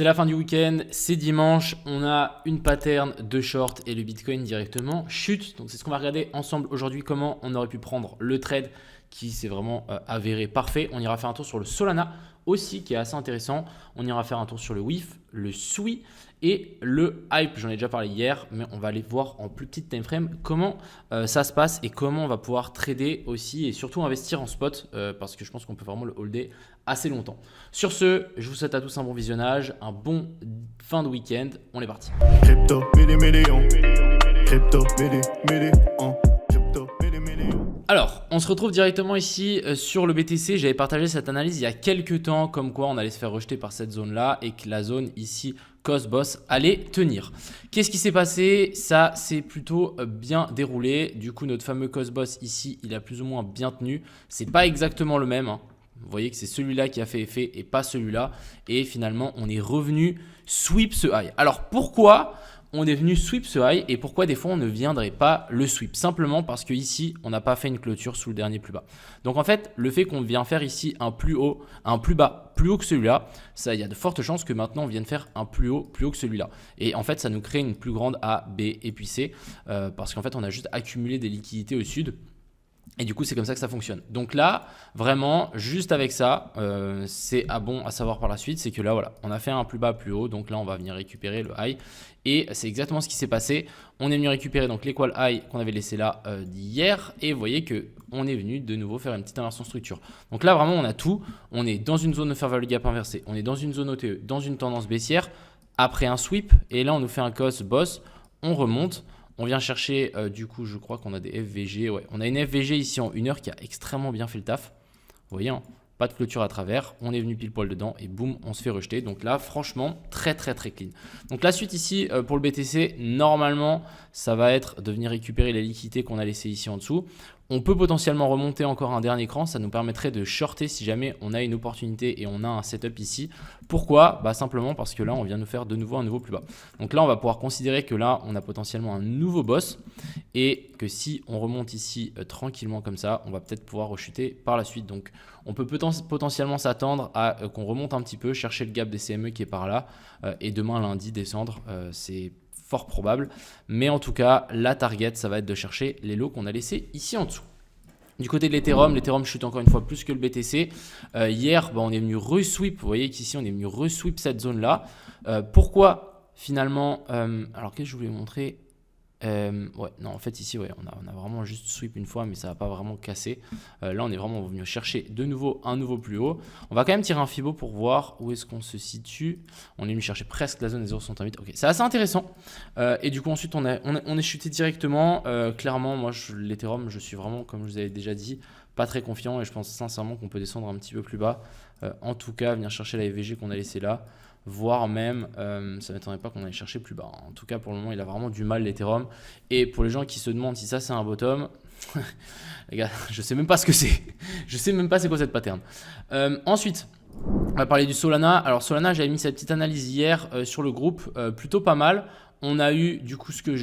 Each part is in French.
C'est la fin du week-end, c'est dimanche, on a une pattern de short et le Bitcoin directement chute. Donc c'est ce qu'on va regarder ensemble aujourd'hui, comment on aurait pu prendre le trade qui s'est vraiment avéré parfait. On ira faire un tour sur le Solana aussi qui est assez intéressant. On ira faire un tour sur le WIF, le SUI et le Hype. J'en ai déjà parlé hier, mais on va aller voir en plus petite time frame comment ça se passe et comment on va pouvoir trader aussi et surtout investir en spot parce que je pense qu'on peut vraiment le holder assez longtemps. Sur ce, je vous souhaite à tous un bon visionnage, un bon fin de week-end. On est parti. Crypto, Alors, on se retrouve directement ici sur le BTC. J'avais partagé cette analyse il y a quelques temps, comme quoi on allait se faire rejeter par cette zone-là et que la zone ici, Cost Boss, allait tenir. Qu'est-ce qui s'est passé? Ça s'est plutôt bien déroulé. Du coup, notre fameux Cost Boss ici, il a plus ou moins bien tenu. C'est pas exactement le même, hein. Vous voyez que c'est celui-là qui a fait effet et pas celui-là. Et finalement, on est revenu sweep ce high. Alors, pourquoi on est venu sweep ce high et pourquoi des fois on ne viendrait pas le sweep? Simplement parce que ici on n'a pas fait une clôture sous le dernier plus bas. Donc en fait le fait qu'on vient faire ici un plus haut, un plus bas, plus haut que celui-là, ça il y a de fortes chances que maintenant on vienne faire un plus haut que celui-là. Et en fait ça nous crée une plus grande A, B et puis C parce qu'en fait on a juste accumulé des liquidités au sud. Et du coup, c'est comme ça que ça fonctionne. Donc là, vraiment, juste avec ça, c'est bon à savoir par la suite, c'est que là, voilà, on a fait un plus bas, plus haut. Donc là, on va venir récupérer le high. Et c'est exactement ce qui s'est passé. On est venu récupérer donc l'équal high qu'on avait laissé là d'hier. Et vous voyez qu'on est venu de nouveau faire une petite inversion structure. Donc là, vraiment, on a tout. On est dans une zone de fair value gap inversée. On est dans une zone OTE, dans une tendance baissière. Après un sweep. Et là, on nous fait un cost boss. On remonte. On vient chercher, du coup, je crois qu'on a des FVG. Ouais, on a une FVG ici en 1 heure qui a extrêmement bien fait le taf. Vous voyez, hein, pas de clôture à travers. On est venu pile poil dedans et boum, on se fait rejeter. Donc là, franchement, très clean. Donc la suite ici, pour le BTC, normalement, ça va être de venir récupérer les liquidités qu'on a laissées ici en dessous. On peut potentiellement remonter encore un dernier cran. Ça nous permettrait de shorter si jamais on a une opportunité et on a un setup ici. Pourquoi? Simplement parce que là, on vient nous faire de nouveau un nouveau plus bas. Donc là, on va pouvoir considérer que là, on a potentiellement un nouveau boss et que si on remonte ici tranquillement comme ça, on va peut-être pouvoir rechuter par la suite. Donc, on peut potentiellement s'attendre à qu'on remonte un petit peu, chercher le gap des CME qui est par là et demain lundi descendre. C'est fort probable, mais en tout cas la target ça va être de chercher les lots qu'on a laissés ici en dessous. Du côté de l'Ethereum chute encore une fois plus que le BTC. Hier on est venu resweep, vous voyez qu'ici on est venu resweep cette zone là. Pourquoi finalement alors qu'est-ce que je voulais vous montrer? Ouais, non, en fait ici ouais, on a vraiment juste sweep une fois mais ça va pas vraiment casser. Là on est vraiment venu chercher de nouveau un nouveau plus haut. On va quand même tirer un Fibo pour voir où est-ce qu'on se situe. On est venu chercher presque la zone des 0,68. Ok, c'est assez intéressant. Et du coup ensuite on est chuté directement. Clairement moi l'Ethereum je suis vraiment, comme je vous avais déjà dit, pas très confiant et je pense sincèrement qu'on peut descendre un petit peu plus bas. En tout cas venir chercher la FVG qu'on a laissé là, voire même, ça ne m'étonnerait pas qu'on aille chercher plus bas. En tout cas, pour le moment, il a vraiment du mal, l'Ethereum. Et pour les gens qui se demandent si ça, c'est un bottom, les gars, je ne sais même pas ce que c'est. Je ne sais même pas c'est quoi cette pattern. Ensuite, on va parler du Solana. Alors, Solana, j'avais mis cette petite analyse hier sur le groupe, plutôt pas mal. On a eu du coup ce que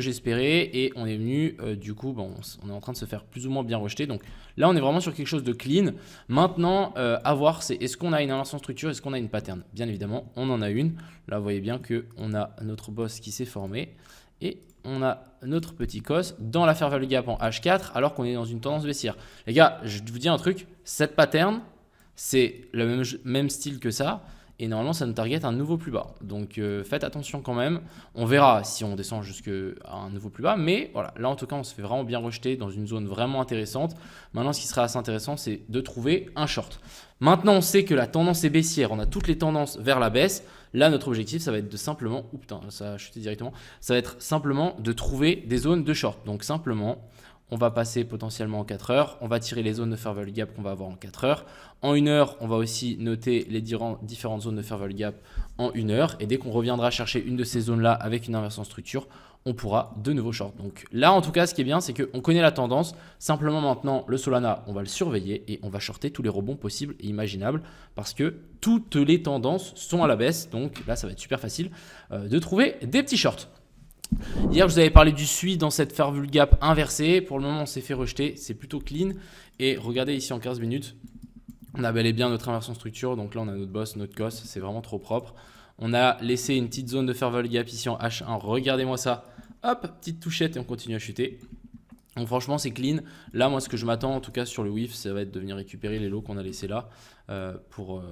j'espérais et on est venu du coup on est en train de se faire plus ou moins bien rejeter. Donc là on est vraiment sur quelque chose de clean. Maintenant à voir c'est est-ce qu'on a une inversion structure, est-ce qu'on a une pattern? Bien évidemment on en a une. Là vous voyez bien qu'on a notre boss qui s'est formé et on a notre petit cos dans la fair value gap en H4 alors qu'on est dans une tendance baissière. Les gars je vous dis un truc, cette pattern c'est le même style que ça. Et normalement, ça nous target un nouveau plus bas. Donc, faites attention quand même. On verra si on descend jusqu'à un nouveau plus bas. Mais voilà, là, en tout cas, on se fait vraiment bien rejeter dans une zone vraiment intéressante. Maintenant, ce qui sera assez intéressant, c'est de trouver un short. Maintenant, on sait que la tendance est baissière. On a toutes les tendances vers la baisse. Là, notre objectif, ça va être de simplement… Ouh, putain, ça a chuté directement. Ça va être simplement de trouver des zones de short. Donc, simplement… On va passer potentiellement en 4 heures. On va tirer les zones de fair value gap qu'on va avoir en 4 heures. En 1 heure, on va aussi noter les différentes zones de fair value gap en 1 heure. Et dès qu'on reviendra chercher une de ces zones-là avec une inversion structure, on pourra de nouveau short. Donc là, en tout cas, ce qui est bien, c'est qu'on connaît la tendance. Simplement maintenant, le Solana, on va le surveiller et on va shorter tous les rebonds possibles et imaginables parce que toutes les tendances sont à la baisse. Donc là, ça va être super facile de trouver des petits shorts. Hier, je vous avais parlé du SUI dans cette fair value gap inversée. Pour le moment, on s'est fait rejeter. C'est plutôt clean. Et regardez ici en 15 minutes, on a bel et bien notre inversion structure. Donc là, on a notre boss, notre cos. C'est vraiment trop propre. On a laissé une petite zone de fair value gap ici en H1. Regardez-moi ça. Hop, petite touchette et on continue à chuter. Donc franchement c'est clean. Là moi ce que je m'attends en tout cas sur le WIF, ça va être de venir récupérer les lots qu'on a laissés là pour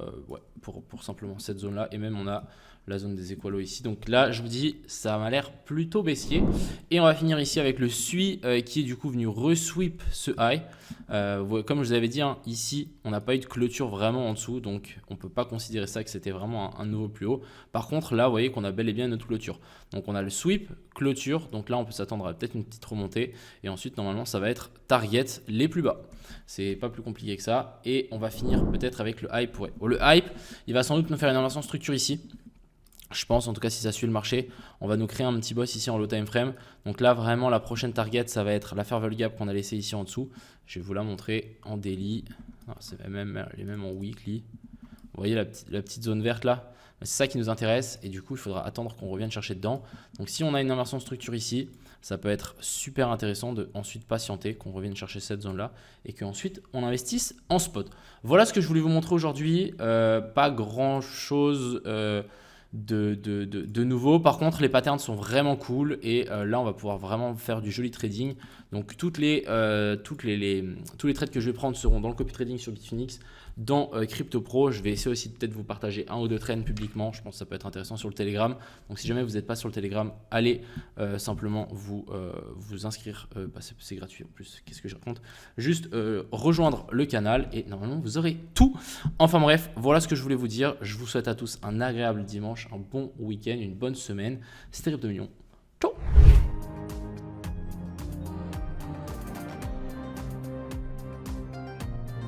simplement cette zone là. Et même on a la zone des équalos ici. Donc là je vous dis ça m'a l'air plutôt baissier. Et on va finir ici avec le SUI qui est du coup venu resweep ce high. Comme je vous avais dit hein, ici on n'a pas eu de clôture vraiment en dessous. Donc on ne peut pas considérer ça que c'était vraiment un nouveau plus haut. Par contre là vous voyez qu'on a bel et bien notre clôture. Donc on a le sweep, clôture. Donc là on peut s'attendre à peut-être une petite remontée. Et ensuite normalement ça va être target les plus bas. C'est pas plus compliqué que ça. Et on va finir peut-être avec le hype. Ouais. Bon, le hype il va sans doute nous faire une inversion de structure ici. Je pense en tout cas si ça suit le marché, on va nous créer un petit boss ici en low time frame. Donc là vraiment la prochaine target ça va être la fair value gap qu'on a laissé ici en dessous. Je vais vous la montrer en daily. C'est même les mêmes en weekly. Vous voyez la petite zone verte là, c'est ça qui nous intéresse et du coup il faudra attendre qu'on revienne chercher dedans. Donc si on a une inversion de structure ici, ça peut être super intéressant de ensuite patienter, qu'on revienne chercher cette zone là et qu'ensuite on investisse en spot. Voilà ce que je voulais vous montrer aujourd'hui. Pas grand chose de nouveau. Par contre les patterns sont vraiment cool et là on va pouvoir vraiment faire du joli trading. Donc tous les trades que je vais prendre seront dans le copy trading sur Bitfinex, dans Crypto Pro. Je vais essayer aussi de peut-être vous partager un ou deux trades publiquement. Je pense que ça peut être intéressant sur le Telegram. Donc si jamais vous n'êtes pas sur le Telegram, allez simplement vous inscrire. C'est gratuit en plus. Qu'est-ce que je raconte? Juste rejoindre le canal et normalement vous aurez tout. Enfin bref, voilà ce que je voulais vous dire. Je vous souhaite à tous un agréable dimanche, un bon week-end, une bonne semaine. C'était Crypto Millions. Ciao.